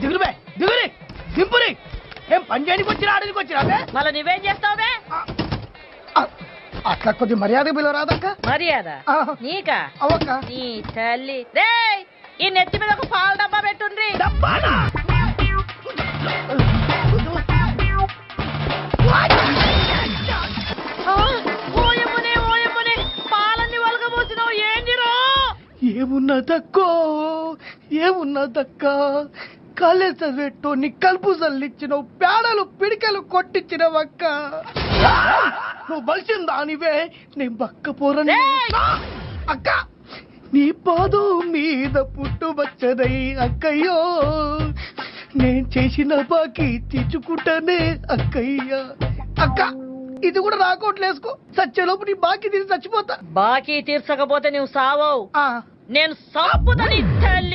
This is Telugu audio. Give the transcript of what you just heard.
దిగురు దిగురి దింపురి. ఏం పని చేయడానికి వచ్చినా ఆడడానికి వచ్చినా? మళ్ళీ నువ్వేం చేస్తావుబే? అట్లా కొద్ది మర్యాద పిలవరాదక్క. మర్యాద నీకా? అవక్క నీ తల్లి రే, ఈ నెత్తి మీద ఒక పాల డబ్బా పెట్టుండ్రి. డబ్బానా? ఓయమ్మనే ఓయమ్మనే, పాలన్నీ వలగబోతున్నావు ఏందిరో? ఏమున్నదక్కో ఏమున్నదక్క, కాలేజ్ చదివేటోని కలుపు చల్లిచ్చినావు, పేడలు పిడికలు కొట్టించినవక్క. నువ్వు బలిసిందా అనివే నేను బక్క పోరని. అక్క నీ పాదం మీద పుట్టుబచ్చదై అక్కయ్యో, నేను చేసిన బాకీ తీర్చుకుంటానే అక్కయ్య. అక్క ఇది కూడా రాకోట్లేసుకో, చచ్చేలోపు నీ బాకీ తీసి చచ్చిపోతా. బాకీ తీర్చకపోతే నువ్వు సావవు, ఆ నేను సాపుదని తల్లి.